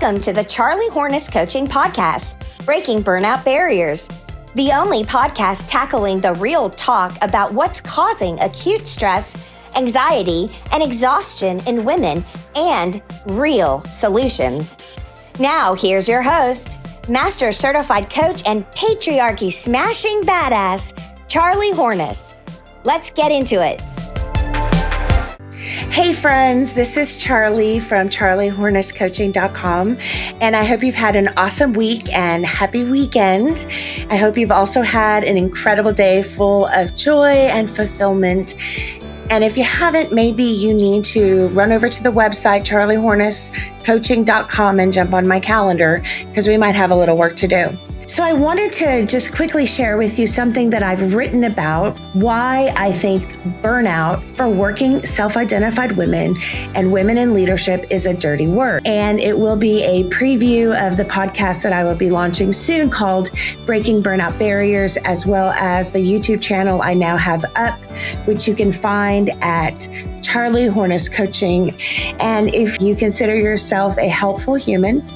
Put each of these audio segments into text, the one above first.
Welcome to the Charlie Hornis Coaching Podcast, Breaking Burnout Barriers, the only podcast tackling the real talk about what's causing acute stress, anxiety, and exhaustion in women and real solutions. Now, here's your host, Master Certified Coach and Patriarchy Smashing Badass, Charlie Hornis. Let's get into it. Hey friends, this is Charlie from charliehorniscoaching.com, and I hope you've had an awesome week and happy weekend. I hope you've also had an incredible day full of joy and fulfillment. And if you haven't, maybe you need to run over to the website, charliehorniscoaching.com, and jump on my calendar because we might have a little work to do. So I wanted to just quickly share with you something that I've written about, why I think burnout for working self-identified women and women in leadership is a dirty word. And it will be a preview of the podcast that I will be launching soon called Breaking Burnout Barriers, as well as the YouTube channel I now have up, which you can find at Charlie Hornis Coaching. And if you consider yourself a helpful human,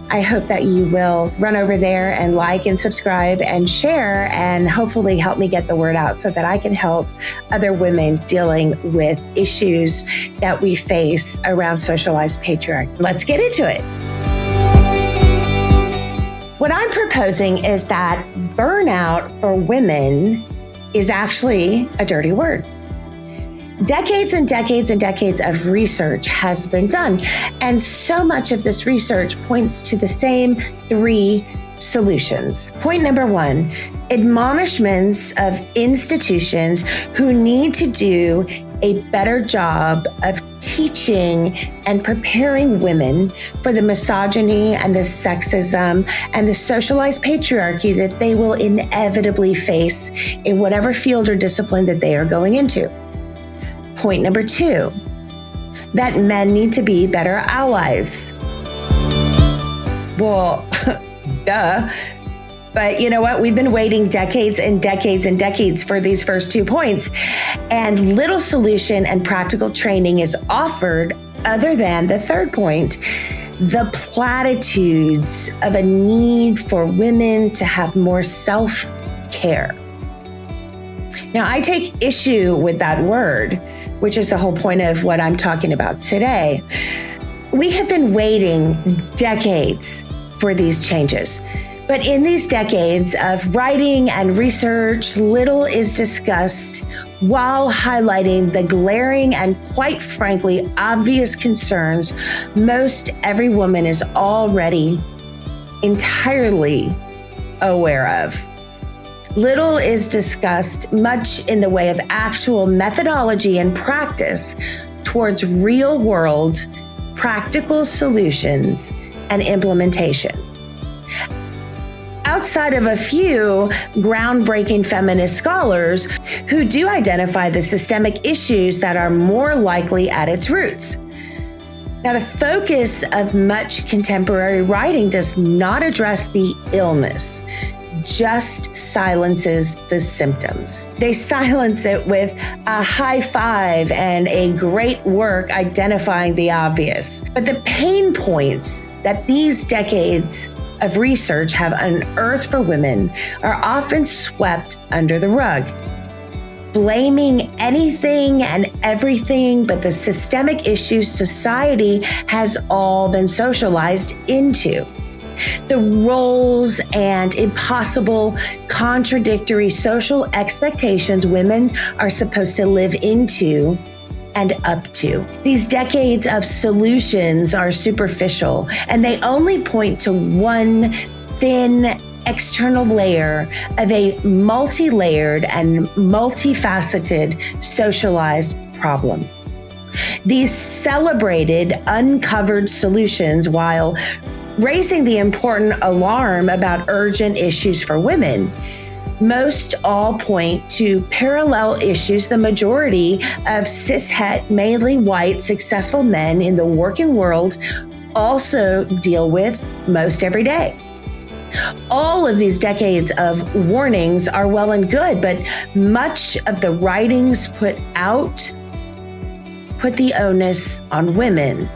I hope that you will run over there and like and subscribe and share, and hopefully help me get the word out so that I can help other women dealing with issues that we face around socialized patriarchy. Let's get into it. What I'm proposing is that burnout for women is actually a dirty word. Decades and decades and decades of research has been done, and so much of this research points to the same three solutions. Point number one, admonishments of institutions who need to do a better job of teaching and preparing women for the misogyny and the sexism and the socialized patriarchy that they will inevitably face in whatever field or discipline that they are going into. Point number two, that men need to be better allies. Well, duh. But you know what? We've been waiting decades and decades and decades for these first 2 points, and little solution and practical training is offered other than the third point, the platitudes of a need for women to have more self-care. Now, I take issue with that word, which is the whole point of what I'm talking about today. We have been waiting decades for these changes. But in these decades of writing and research, little is discussed while highlighting the glaring and, quite frankly, obvious concerns most every woman is already entirely aware of. Little is discussed much in the way of actual methodology and practice towards real-world practical solutions and implementation. Outside of a few groundbreaking feminist scholars who do identify the systemic issues that are more likely at its roots. Now, the focus of much contemporary writing does not address the illness, just silences the symptoms. They silence it with a high five and a great work identifying the obvious. But the pain points that these decades of research have unearthed for women are often swept under the rug, blaming anything and everything but the systemic issues society has all been socialized into. The roles and impossible, contradictory social expectations women are supposed to live into and up to. These decades of solutions are superficial, and they only point to one thin external layer of a multi-layered and multifaceted socialized problem. These celebrated, uncovered solutions, while raising the important alarm about urgent issues for women, most all point to parallel issues the majority of cishet, mainly white, successful men in the working world also deal with most every day. All of these decades of warnings are well and good, but much of the writings put the onus on women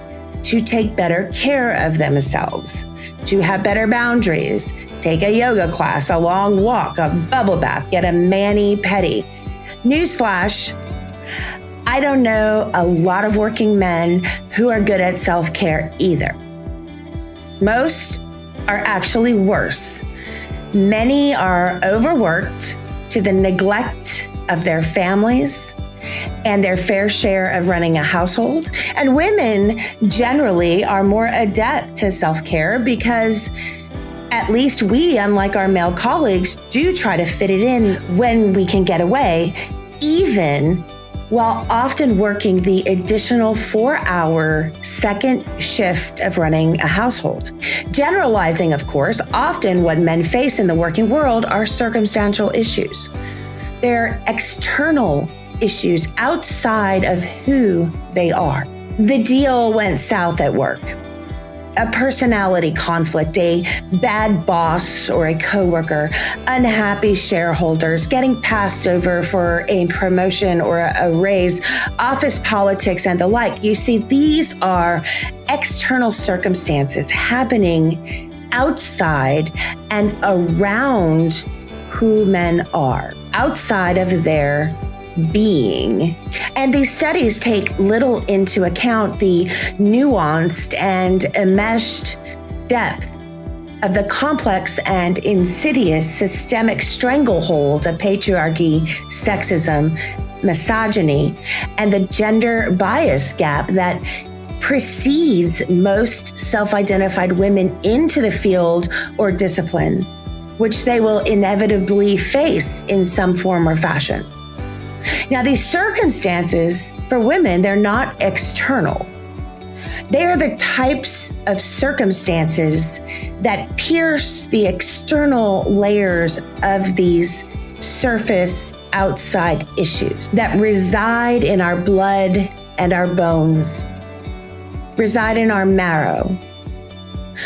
to take better care of themselves, to have better boundaries, take a yoga class, a long walk, a bubble bath, get a mani-pedi. Newsflash, I don't know a lot of working men who are good at self-care either. Most are actually worse. Many are overworked to the neglect of their families and their fair share of running a household. And women generally are more adept to self-care because at least we, unlike our male colleagues, do try to fit it in when we can get away, even while often working the additional 4-hour second shift of running a household. Generalizing, of course, often what men face in the working world are circumstantial issues. They're external issues outside of who they are. The deal went south at work. A personality conflict, a bad boss or a coworker, unhappy shareholders, getting passed over for a promotion or a raise, office politics, and the like. You see, these are external circumstances happening outside and around who men are, outside of their being. And these studies take little into account the nuanced and enmeshed depth of the complex and insidious systemic stranglehold of patriarchy, sexism, misogyny, and the gender bias gap that precedes most self-identified women into the field or discipline, which they will inevitably face in some form or fashion. Now, these circumstances for women, they're not external. They are the types of circumstances that pierce the external layers of these surface outside issues that reside in our blood and our bones, reside in our marrow,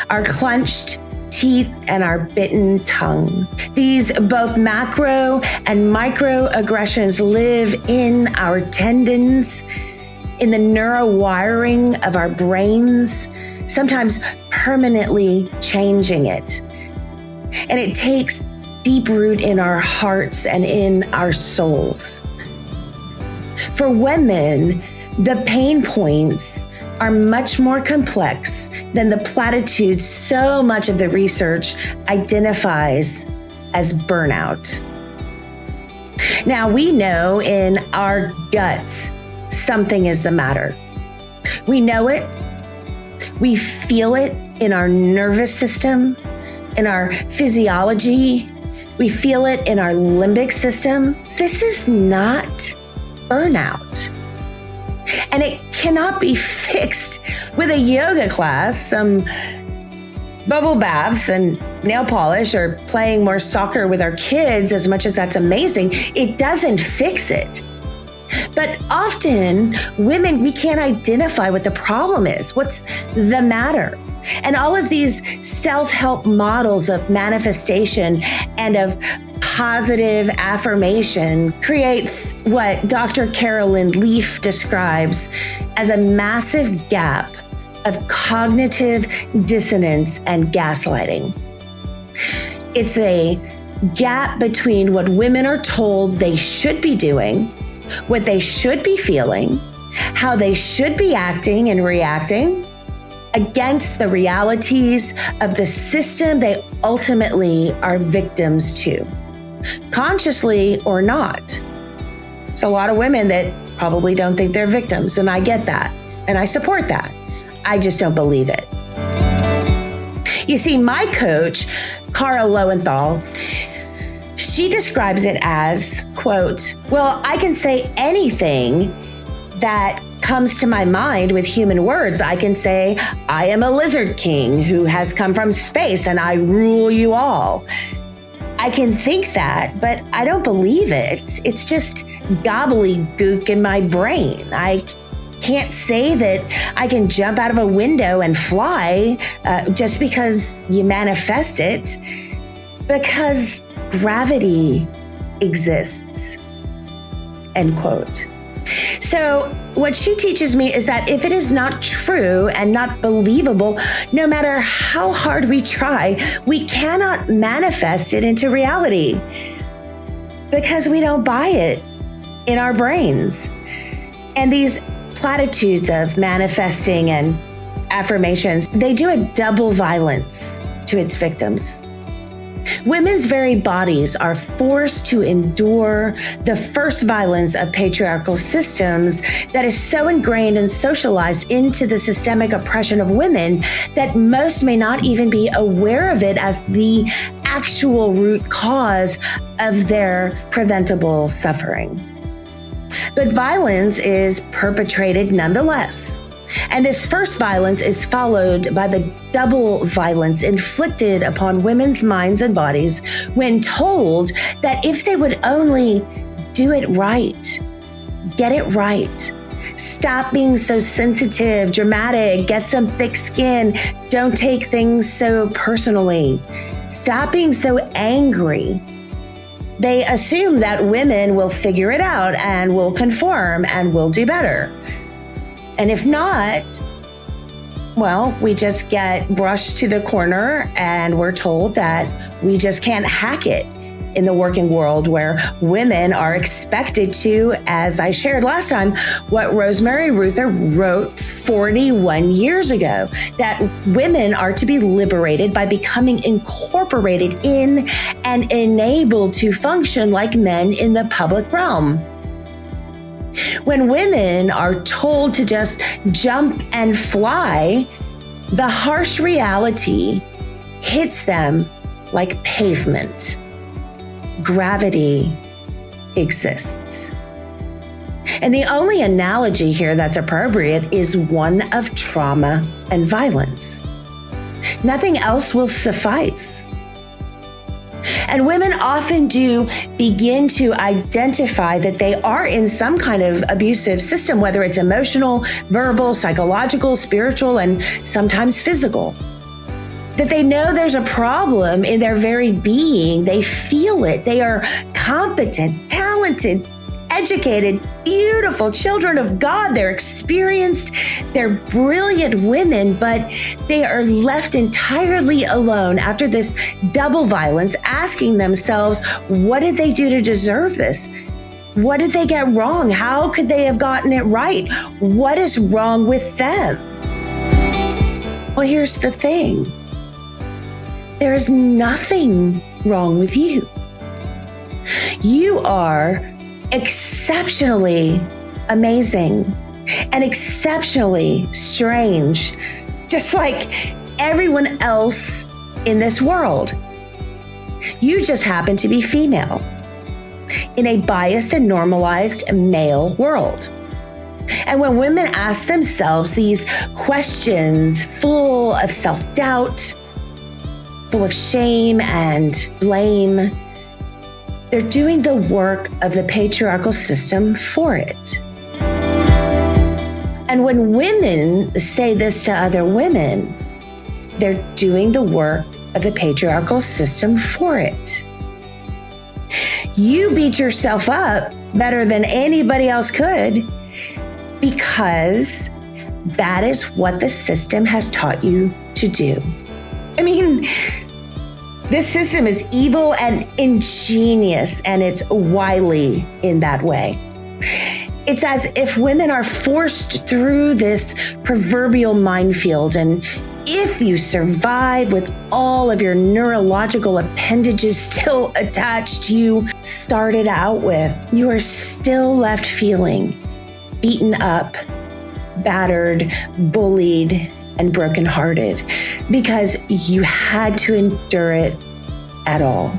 our clenched teeth and our bitten tongue. These both macro and micro aggressions live in our tendons, in the neurowiring of our brains, sometimes permanently changing it. And it takes deep root in our hearts and in our souls. For women, the pain points are much more complex than the platitudes so much of the research identifies as burnout. Now, we know in our guts something is the matter. We know it. We feel it in our nervous system, in our physiology. We feel it in our limbic system. This is not burnout. And it cannot be fixed with a yoga class, some bubble baths and nail polish, or playing more soccer with our kids. As much as that's amazing, it doesn't fix it. But often women, we can't identify what the problem is. What's the matter? And all of these self-help models of manifestation and of positive affirmation creates what Dr. Carolyn Leaf describes as a massive gap of cognitive dissonance and gaslighting. It's a gap between what women are told they should be doing, what they should be feeling, how they should be acting and reacting against the realities of the system they ultimately are victims to, consciously or not. There's a lot of women that probably don't think they're victims, and I get that, and I support that. I just don't believe it. You see, my coach, Cara Lowenthal, she describes it as, quote, well, I can say anything that comes to my mind with human words. I can say, I am a lizard king who has come from space and I rule you all. I can think that, but I don't believe it. It's just gobbledygook in my brain. I can't say that I can jump out of a window and fly just because you manifest it, because gravity exists, end quote. So what she teaches me is that if it is not true and not believable, no matter how hard we try, we cannot manifest it into reality because we don't buy it in our brains. And these platitudes of manifesting and affirmations, they do a double violence to its victims. Women's very bodies are forced to endure the first violence of patriarchal systems that is so ingrained and socialized into the systemic oppression of women that most may not even be aware of it as the actual root cause of their preventable suffering. But violence is perpetrated nonetheless. And this first violence is followed by the double violence inflicted upon women's minds and bodies when told that if they would only do it right, get it right, stop being so sensitive, dramatic, get some thick skin, don't take things so personally, stop being so angry. They assume that women will figure it out and will conform and will do better. And if not, well, we just get brushed to the corner and we're told that we just can't hack it in the working world where women are expected to, as I shared last time, what Rosemary Ruther wrote 41 years ago, that women are to be liberated by becoming incorporated in and enabled to function like men in the public realm. When women are told to just jump and fly, the harsh reality hits them like pavement. Gravity exists. And the only analogy here that's appropriate is one of trauma and violence. Nothing else will suffice. And women often do begin to identify that they are in some kind of abusive system, whether it's emotional, verbal, psychological, spiritual, and sometimes physical. That they know there's a problem in their very being. They feel it. They are competent, talented, educated, beautiful children of God. They're experienced, they're brilliant women, but they are left entirely alone after this double violence, asking themselves, what did they do to deserve this? What did they get wrong? How could they have gotten it right? What is wrong with them? Well, here's the thing. There is nothing wrong with you. You are exceptionally amazing and exceptionally strange, just like everyone else in this world. You just happen to be female in a biased and normalized male world. And when women ask themselves these questions full of self-doubt, full of shame and blame, they're doing the work of the patriarchal system for it. And when women say this to other women, they're doing the work of the patriarchal system for it. You beat yourself up better than anybody else could because that is what the system has taught you to do. I mean, this system is evil and ingenious, and it's wily in that way. It's as if women are forced through this proverbial minefield, and if you survive with all of your neurological appendages still attached, you started out with, you are still left feeling beaten up, battered, bullied, and brokenhearted because you had to endure it at all.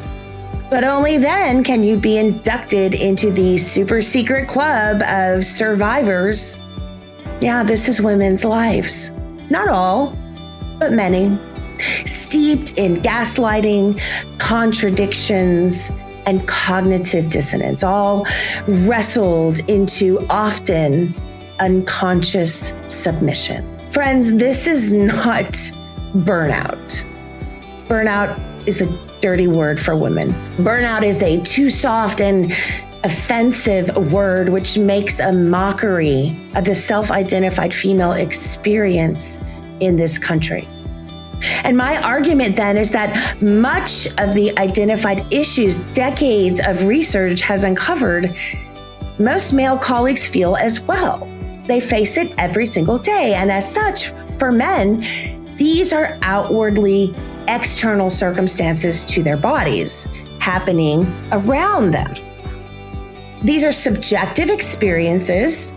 But only then can you be inducted into the super secret club of survivors. Yeah, this is women's lives. Not all, but many. Steeped in gaslighting, contradictions, and cognitive dissonance, all wrestled into often unconscious submission. Friends, this is not burnout. Burnout is a dirty word for women. Burnout is a too soft and offensive word which makes a mockery of the self-identified female experience in this country. And my argument then is that much of the identified issues decades of research has uncovered, most male colleagues feel as well. They face it every single day. And as such, for men, these are outwardly external circumstances to their bodies happening around them. These are subjective experiences,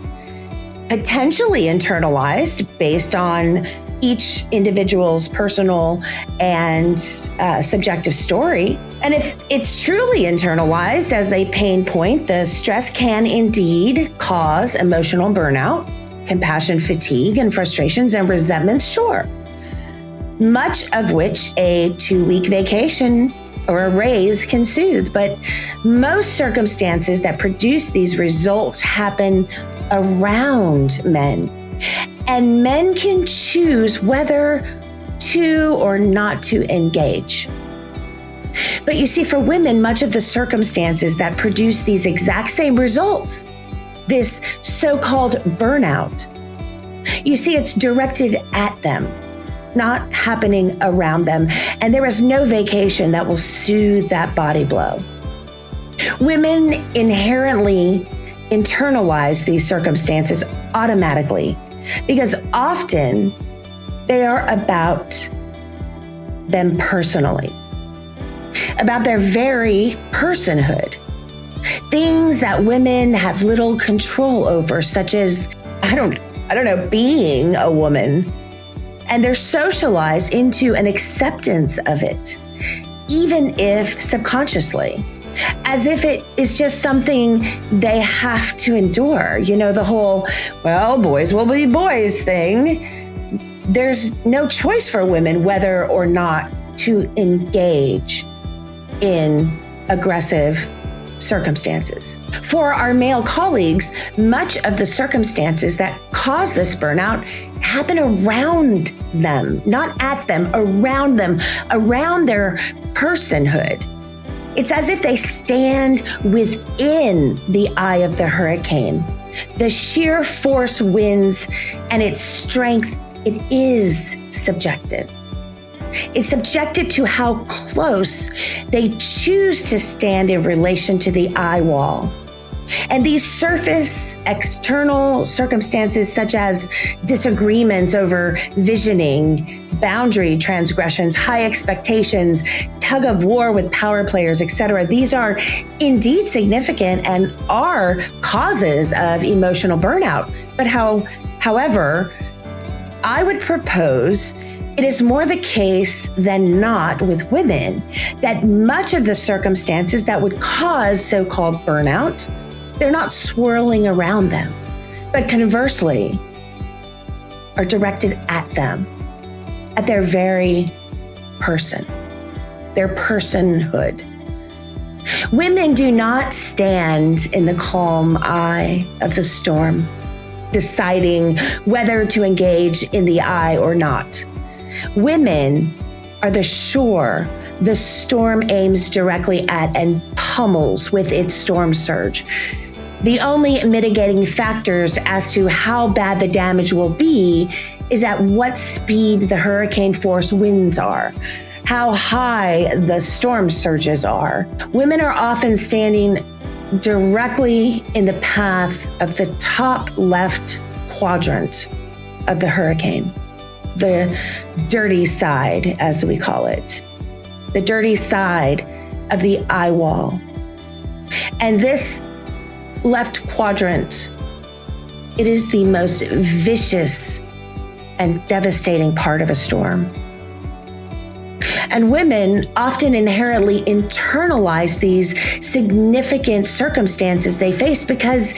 potentially internalized based on each individual's personal and subjective story. And if it's truly internalized as a pain point, the stress can indeed cause emotional burnout, compassion fatigue, and frustrations and resentments, sure. Much of which a 2-week vacation or a raise can soothe. But most circumstances that produce these results happen around men. And men can choose whether to or not to engage. But you see, for women, much of the circumstances that produce these exact same results, this so-called burnout, you see, it's directed at them, not happening around them. And there is no vacation that will soothe that body blow. Women inherently internalize these circumstances automatically because often they are about them personally, about their very personhood. Things that women have little control over, such as, I don't know, being a woman. And they're socialized into an acceptance of it, even if subconsciously, as if it is just something they have to endure. You know, the whole, well, boys will be boys thing. There's no choice for women whether or not to engage in aggressive circumstances. For our male colleagues, much of the circumstances that cause this burnout happen around them, not at them, around them, around their personhood. It's as if they stand within the eye of the hurricane. The sheer force wins, and its strength, it is subjective. It's subjective to how close they choose to stand in relation to the eye wall. And these surface external circumstances, such as disagreements over visioning, boundary transgressions, high expectations, tug of war with power players, etc., these are indeed significant and are causes of emotional burnout. But however, I would propose it is more the case than not with women that much of the circumstances that would cause so-called burnout, they're not swirling around them, but conversely are directed at them, at their very person, their personhood. Women do not stand in the calm eye of the storm, deciding whether to engage in the eye or not. Women are the shore the storm aims directly at and pummels with its storm surge. The only mitigating factors as to how bad the damage will be is at what speed the hurricane force winds are, how high the storm surges are. Women are often standing directly in the path of the top left quadrant of the hurricane. The dirty side, as we call it, the dirty side of the eye wall. And this left quadrant, it is the most vicious and devastating part of a storm. And women often inherently internalize these significant circumstances they face because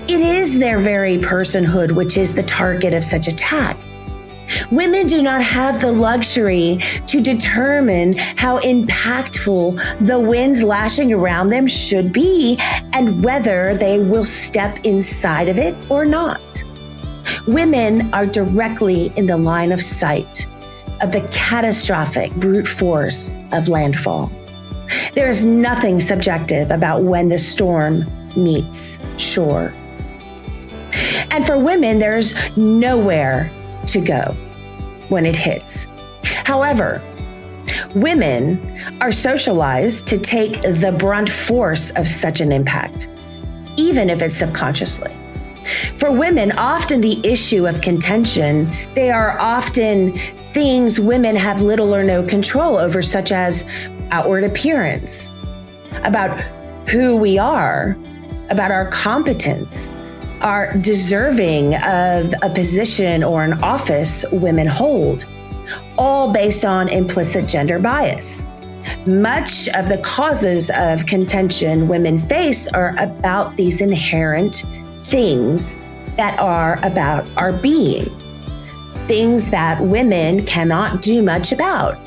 it is their very personhood which is the target of such attack. Women do not have the luxury to determine how impactful the winds lashing around them should be and whether they will step inside of it or not. Women are directly in the line of sight of the catastrophic brute force of landfall. There is nothing subjective about when the storm meets shore. And for women, there's nowhere to go when it hits. However, women are socialized to take the brunt force of such an impact, even if it's subconsciously. For women, often the issue of contention, they are often things women have little or no control over, such as outward appearance, about who we are, about our competence, are deserving of a position or an office women hold, all based on implicit gender bias. Much of the causes of contention women face are about these inherent things that are about our being, things that women cannot do much about,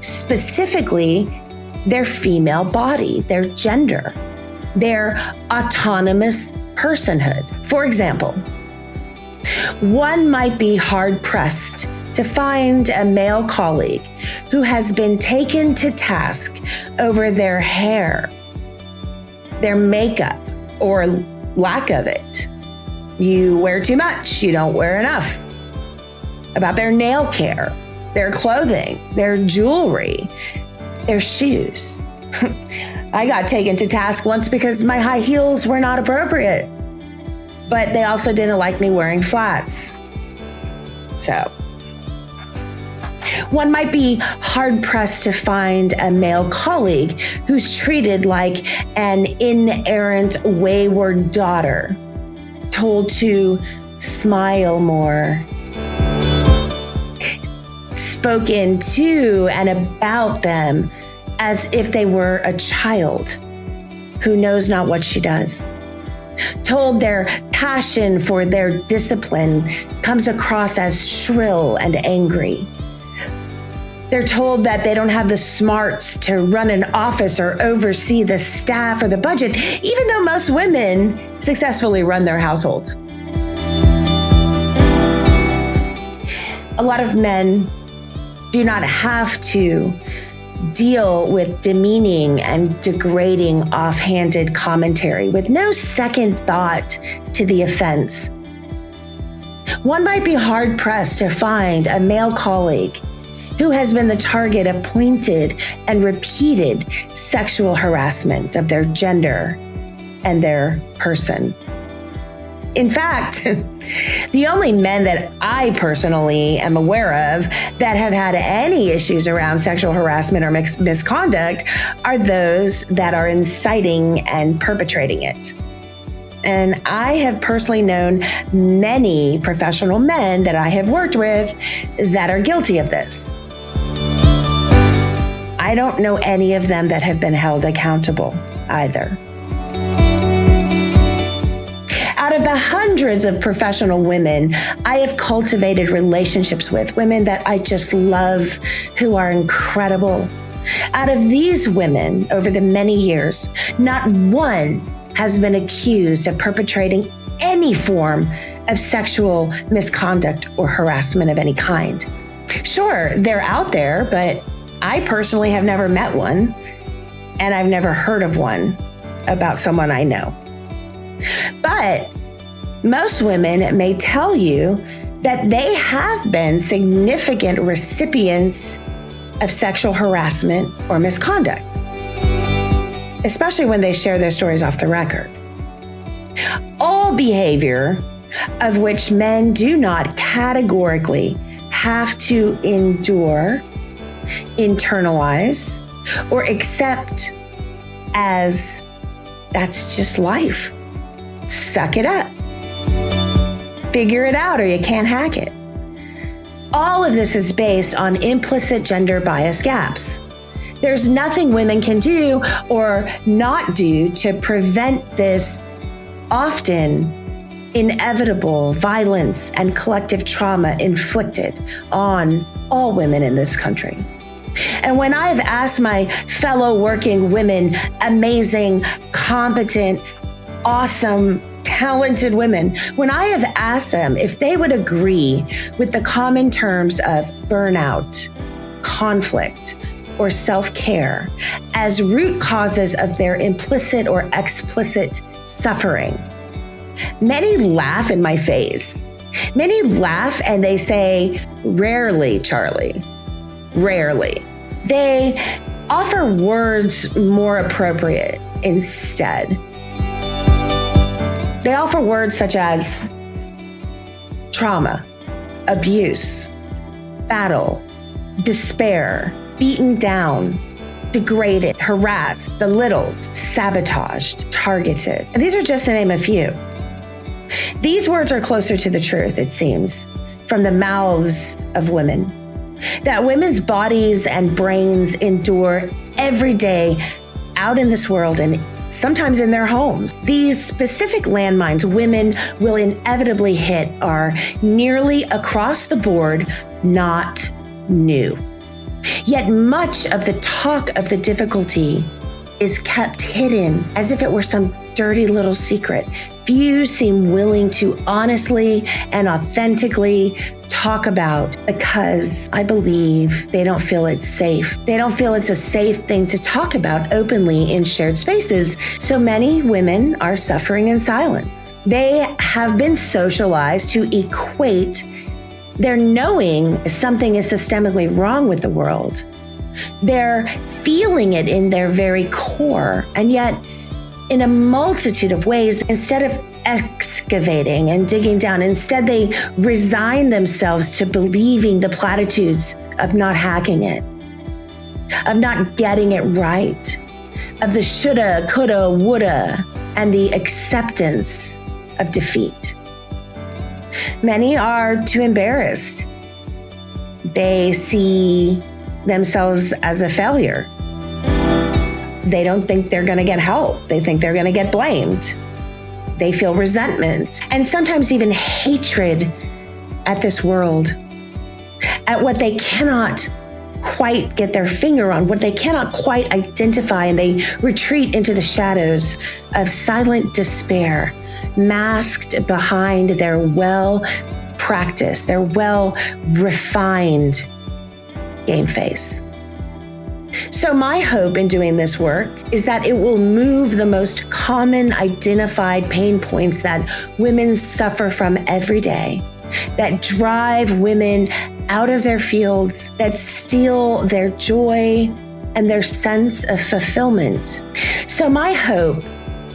specifically their female body, their gender, their autonomous personhood. For example, one might be hard-pressed to find a male colleague who has been taken to task over their hair, their makeup, or lack of it. You wear too much, you don't wear enough. About their nail care, their clothing, their jewelry, their shoes. I got taken to task once because my high heels were not appropriate, but they also didn't like me wearing flats. So, one might be hard-pressed to find a male colleague who's treated like an inerrant, wayward daughter, told to smile more, spoken to and about them as if they were a child who knows not what she does, told their passion for their discipline comes across as shrill and angry. They're told that they don't have the smarts to run an office or oversee the staff or the budget, even though most women successfully run their households. A lot of men do not have to deal with demeaning and degrading offhanded commentary with no second thought to the offense. One might be hard-pressed to find a male colleague who has been the target of pointed and repeated sexual harassment of their gender and their person. In fact, the only men that I personally am aware of that have had any issues around sexual harassment or misconduct are those that are inciting and perpetrating it. And I have personally known many professional men that I have worked with that are guilty of this. I don't know any of them that have been held accountable either. Out of the hundreds of professional women I have cultivated relationships with, women that I just love, who are incredible. Out of these women, over the many years, not one has been accused of perpetrating any form of sexual misconduct or harassment of any kind. Sure, they're out there, but I personally have never met one, and I've never heard of one about someone I know. But most women may tell you that they have been significant recipients of sexual harassment or misconduct, especially when they share their stories off the record. All behavior of which men do not categorically have to endure, internalize, or accept as that's just life. Suck it up. Figure it out or you can't hack it. All of this is based on implicit gender bias gaps. There's nothing women can do or not do to prevent this often inevitable violence and collective trauma inflicted on all women in this country. And when I've asked my fellow working women, amazing, competent, awesome, talented women, when I have asked them if they would agree with the common terms of burnout, conflict, or self-care as root causes of their implicit or explicit suffering. Many laugh in my face. Many laugh and they say, "Rarely, Charlie, rarely." They offer words more appropriate instead. They offer words such as trauma, abuse, battle, despair, beaten down, degraded, harassed, belittled, sabotaged, targeted. And these are just to name a few. These words are closer to the truth, it seems, from the mouths of women, that women's bodies and brains endure every day out in this world and sometimes in their homes. These specific landmines women will inevitably hit are nearly across the board not new. Yet much of the talk of the difficulty is kept hidden as if it were some dirty little secret. Few seem willing to honestly and authentically talk about because I believe they don't feel it's safe. They don't feel it's a safe thing to talk about openly in shared spaces. So many women are suffering in silence. They have been socialized to equate their knowing something is systemically wrong with the world. They're feeling it in their very core, and yet in a multitude of ways, instead of excavating and digging down, instead they resign themselves to believing the platitudes of not hacking it, of not getting it right, of the shoulda, coulda, woulda, and the acceptance of defeat. Many are too embarrassed. They see themselves as a failure. They don't think they're going to get help. They think they're going to get blamed. They feel resentment and sometimes even hatred at this world, at what they cannot quite get their finger on, what they cannot quite identify, and they retreat into the shadows of silent despair, masked behind their well-practiced, their well-refined game face. So my hope in doing this work is that it will move the most common identified pain points that women suffer from every day, that drive women out of their fields, that steal their joy and their sense of fulfillment. So my hope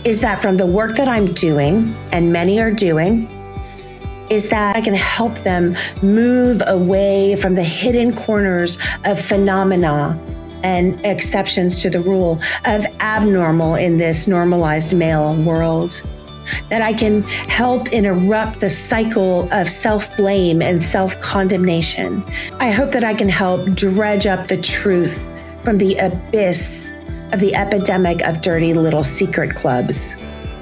is that from the work that I'm doing, and many are doing, is that I can help them move away from the hidden corners of phenomena and exceptions to the rule of abnormal in this normalized male world. That I can help interrupt the cycle of self-blame and self-condemnation. I hope that I can help dredge up the truth from the abyss of the epidemic of dirty little secret clubs,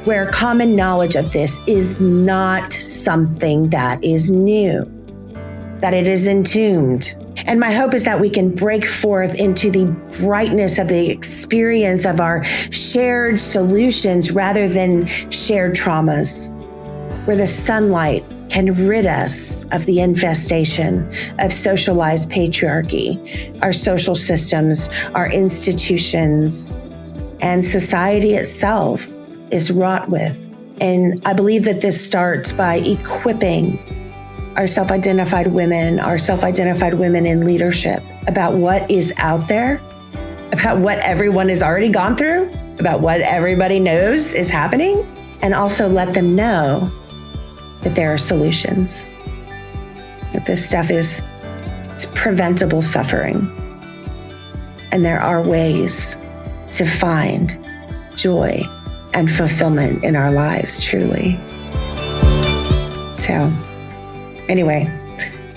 where common knowledge of this is not something that is new, that it is entombed. And my hope is that we can break forth into the brightness of the experience of our shared solutions rather than shared traumas, where the sunlight can rid us of the infestation of socialized patriarchy, our social systems, our institutions, and society itself is wrought with. And I believe that this starts by equipping our self-identified women in leadership about what is out there, about what everyone has already gone through, about what everybody knows is happening, and also let them know that there are solutions, that this stuff it's preventable suffering. And there are ways to find joy and fulfillment in our lives, truly. So, anyway,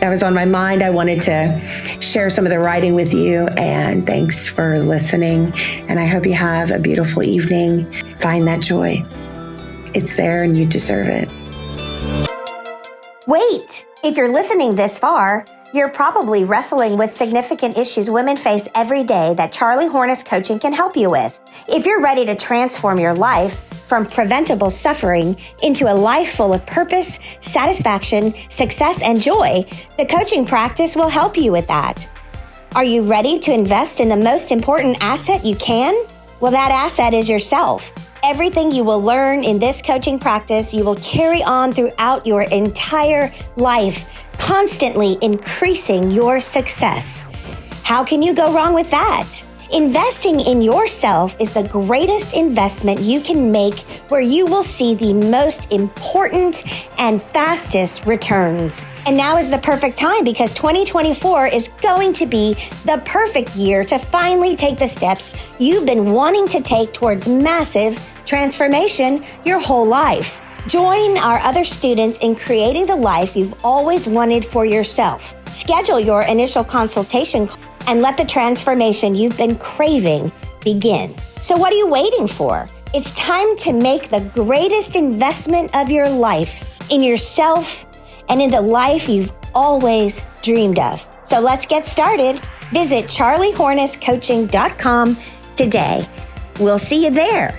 that was on my mind. I wanted to share some of the writing with you, and thanks for listening. And I hope you have a beautiful evening. Find that joy. It's there and you deserve it. Wait, if you're listening this far, you're probably wrestling with significant issues women face every day that Charlie Hornis Coaching can help you with. If you're ready to transform your life from preventable suffering into a life full of purpose, satisfaction, success, and joy, the coaching practice will help you with that. Are you ready to invest in the most important asset you can? Well, that asset is yourself. Everything you will learn in this coaching practice, you will carry on throughout your entire life, constantly increasing your success. How can you go wrong with that? Investing in yourself is the greatest investment you can make, where you will see the most important and fastest returns. And now is the perfect time, because 2024 is going to be the perfect year to finally take the steps you've been wanting to take towards massive transformation your whole life. Join our other students in creating the life you've always wanted for yourself. Schedule your initial consultation and let the transformation you've been craving begin. So what are you waiting for? It's time to make the greatest investment of your life in yourself and in the life you've always dreamed of. So let's get started. Visit charliehorniscoaching.com today. We'll see you there.